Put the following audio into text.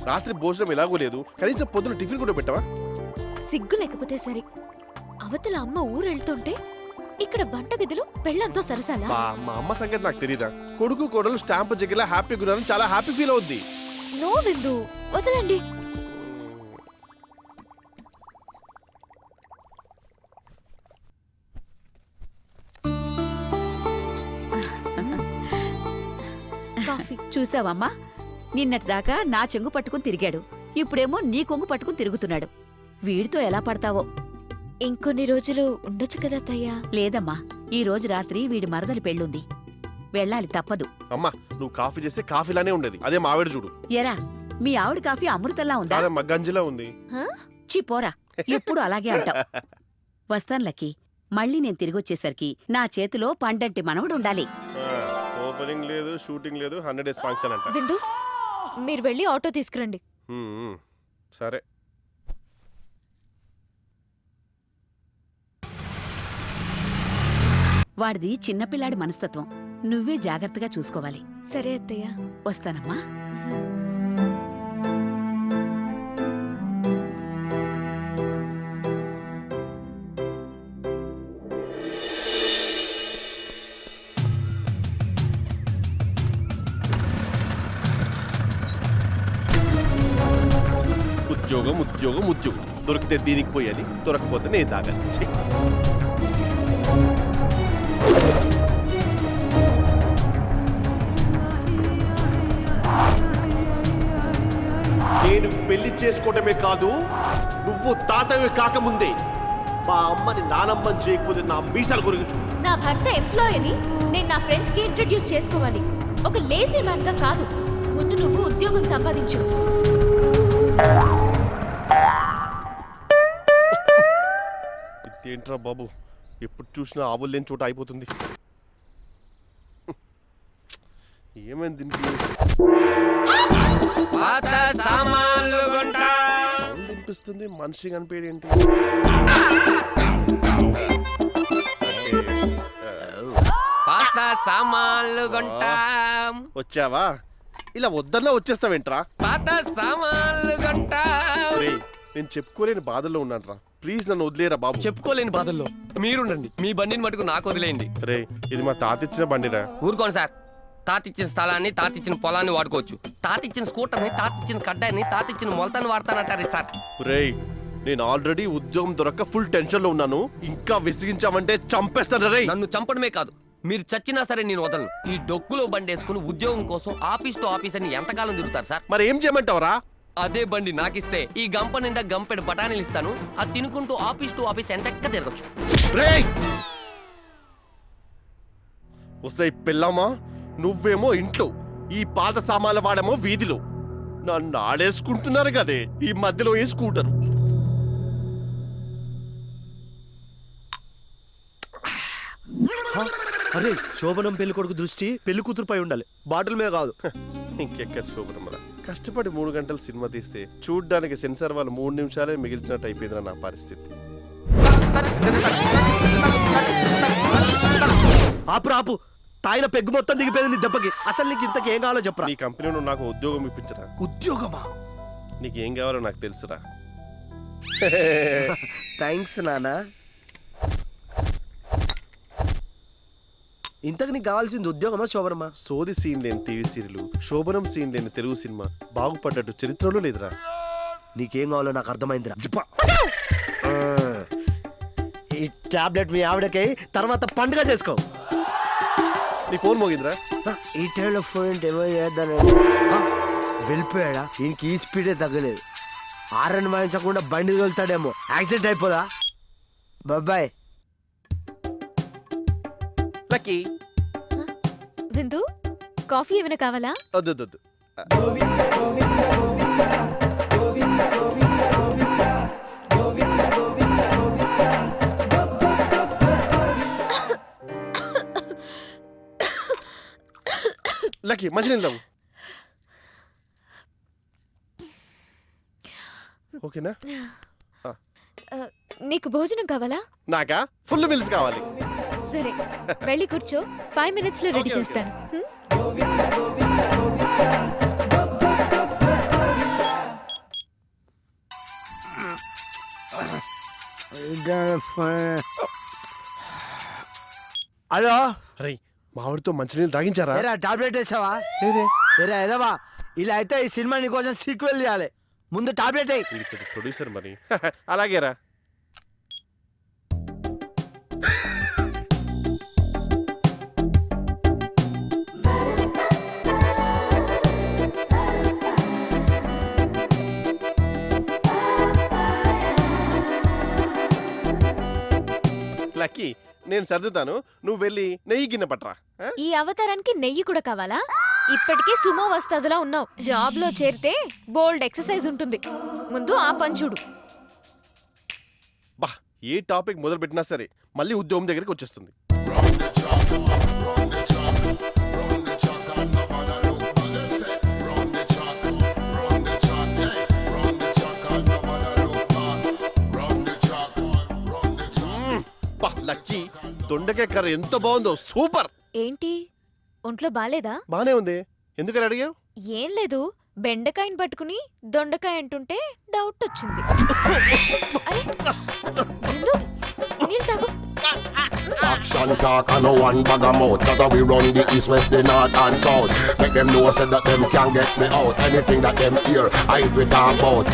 రాత్రి భోజనం ఎలాగో లేదు, కనీసం పొద్దున టిఫిన్ కూడా పెట్టవా? సిగ్గు లేకపోతే సరే, అవతల అమ్మ ఊరెళ్తుంటే ఇక్కడ వంటగదిలో పెళ్ళంతో సరసాలా? మా అమ్మ సంగతి నాకు తెలీదా? కొడుకు కోడలు స్టాంపు జగ్గిలా హ్యాపీగా ఉన్నారని చాలా హ్యాపీ ఫీల్ అవుద్ది. నో విందు, వదలండి. చూసావమ్మా, నిన్నటిదాకా నా చెంగు పట్టుకుని తిరిగాడు, ఇప్పుడేమో నీ కొంగు పట్టుకుని తిరుగుతున్నాడు. వీడితో ఎలా పడతావో. ఇంకొన్ని రోజులు ఉండొచ్చు కదా అత్తయ్యా? లేదమ్మా, ఈ రోజు రాత్రి వీడి మరదలి పెళ్ళుంది, వెళ్ళాలి తప్పదు. అమ్మా, నువ్వు కాఫీ చేస్తే కాఫీలానే ఉండేది, అదే మావిడ చూడు. ఎరా, మీ ఆవిడ కాఫీ అమృతంలా ఉందా? గంజిలా ఉంది. చి పోరా, ఎప్పుడు అలాగే అంటావు. వస్తాను లక్కీ, మళ్ళీ నేను తిరిగొచ్చేసరికి నా చేతిలో పండంటి మనవడు ఉండాలి. ఓపెనింగ్ లేదు, షూటింగ్ లేదు, 100 days ఫంక్షన్ అంట. విందు, మీరు వెళ్ళి ఆటో తీసుకురండి. సరే. వాడిది చిన్నపిల్లాడి మనస్తత్వం, నువ్వే జాగ్రత్తగా చూసుకోవాలి. సరే అత్తయ్య. వస్తానమ్మా. ఉద్యోగం ఉద్యోగం ఉద్యోగం, దొరికితే దీనికి పోయాలి, దొరకపోతే నేను తాగాలి. నేను పెళ్లి చేసుకోవటమే కాదు, నువ్వు తాతవి కాకముందే మా అమ్మని నానమ్మని చేయకపోతే నా మీసాల గురించి. నా భర్త ఎంప్లాయీని నేను నా ఫ్రెండ్స్ కి ఇంట్రడ్యూస్ చేసుకోవాలి, ఒక లేజీ మ్యాన్ గా కాదు. ముందు నువ్వు ఉద్యోగం సంపాదించు. ఏంట్రా బాబు, ఎప్పుడు చూసినా ఆవులు లేని చోట అయిపోతుంది. ఏమైంది దీనికి? సౌండ్ వినిపిస్తుంది, మనిషి కనిపించేది ఏంటి? వచ్చావా? ఇలా వద్దన్నా వచ్చేస్తావేంట్రా? నేను చెప్పుకోలేని బాధల్లో ఉన్నాను రా, ప్లీజ్ నన్ను వదిలేరా బాబు. చెప్పుకోలేని బాధల్లో మీరుండండి, మీ బండిని మటుకు నాకు వదిలేయండి. రే, ఇది మా తాత ఇచ్చిన బండిరా. ఊరుకోండి సార్, తాతిచ్చిన స్థలాన్ని, తాతిచ్చిన పొలాన్ని వాడుకోవచ్చు. తాతిచ్చిన స్కూటర్ని, తాతిచ్చిన కడ్డాయిని, తాతిచ్చిన మొలతాన్ని వాడతానంటారు సార్. రే, నేను ఆల్రెడీ ఉద్యోగం దొరక్క ఫుల్ టెన్షన్ లో ఉన్నాను, ఇంకా విసిగించామంటే చంపేస్తాను రే. నన్ను చంపడమే కాదు, మీరు చచ్చినా సరే నేను వదలను. ఈ డొక్కులో బండి వేసుకుని ఉద్యోగం కోసం ఆఫీస్ టు ఆఫీస్ అని ఎంతకాలం తిరుగుతారు సార్? మరి ఏం చేయమంటావరా? అదే బండి నాకిస్తే ఈ గంప నిండా గంపెడు బఠానీలు ఇస్తాను, అది తినుకుంటూ ఆఫీస్ టు ఆఫీస్ ఎంతక్క తిరగచ్చు. వస్తే పిల్లమ్మా, నువ్వేమో ఇంట్లో, ఈ పాత సామాన్లు వాడేమో వీధిలో. నన్ను ఆడేసుకుంటున్నారు కదే ఈ మధ్యలో ఏ స్కూటర్. అరే, శోభనం పెళ్లి కొడుకు దృష్టి పెళ్లి కూతురుపై ఉండాలి, బాటిల్ మీద కాదు. ఇంకెక్కడ శోభనం రా, కష్టపడి 3 గంటలు సినిమా తీస్తే చూడ్డానికి సెన్సార్ వాళ్ళు 3 నిమిషాలే మిగిల్చినట్టు అయిపోయిందిరా నా పరిస్థితి. ఆపు, తాయిన పెగ్గు మొత్తం దిగిపోయింది నీ దెబ్బకి. అసలు నీకు ఇంతకు ఏం కావాలో చెప్పరా? నీ కంపెనీలో నాకు ఉద్యోగం ఇప్పించరా. ఉద్యోగమా? నీకేం కావాలో నాకు తెలుసురా. థ్యాంక్స్ నానా. ఇంతకు నీకు కావాల్సింది ఉద్యోగమా శోభనమా? సోది సీన్ లేని టీవీ సీరియల్, శోభనం సీన్ లేని తెలుగు సినిమా బాగుపడ్డట్టు చరిత్రలో లేదురా. నీకేం కావాలో నాకు అర్థమైందిరా. ఈ టాబ్లెట్ మీ ఆవిడకై తర్వాత పండుగ చేసుకో. నీ ఫోన్ మోగిందిరా. ఈ టైంలో ఫోన్ ఏమో చేద్దాను. వెళ్ళిపోయాడా? ఇంక ఈ స్పీడే తగ్గలేదు. ఆరని వాయించకుండా బండి తోలుతాడేమో, యాక్సిడెంట్ అయిపోదా? బాబాయ్. లక్కీ, విందు, కాఫీ ఏమైనా కావాలా? వద్దు. లక్కీ, మంచినీళ్ళు ఓకేనా? నీకు భోజనం కావాలా? నాకా ఫుల్ మీల్స్ కావాలి. సరే, వెళ్ళి కూర్చో, 5 minutes లో రెడీ చేస్తాను. హలో అరే మామిడితో మంచినీళ్ళు తాగించారా? ఏరా టాబ్లెట్ వేసావా? లేదే. ఏరా ఏదవా ఇలా అయితే ఈ సినిమా నీకోసం సీక్వెల్ చేయాలి. ముందు టాబ్లెట్ వేయి. వీడికి ప్రొడ్యూసర్ మరి. అలాగేరా. లక్కీ నేను సర్దుతాను, నువ్వు వెళ్ళి నెయ్యి గిన్నె పట్టరా. ఈ అవతారానికి నెయ్యి కూడా కావాలా? ఇప్పటికే సుమో వస్తాదులా ఉన్నావు. జాబ్ లో చేరితే బోల్డ్ ఎక్సర్సైజ్ ఉంటుంది. ముందు ఆ పని చూడు. బా ఏ టాపిక్ మొదలు పెట్టినా సరే మళ్ళీ ఉద్యోగం దగ్గరికి వచ్చేస్తుంది. బా లక్కీ దొండకాయ కర్ర ఎంత బాగుందో, సూపర్. ఏంటి ఒంట్లో బాలేదా? బానే ఉంది, ఎందుకని అడిగావు? ఏం లేదు, బెండకాయని పట్టుకుని దొండకాయ అంటుంటే డౌట్ వచ్చింది. అరే, ముందు నీళ్ళు తాగు. Action talk and no one bag of mouth. Cause we run the east, west, the north and south. Make them know say that them can't get me out. Anything that them hear, I we talk about.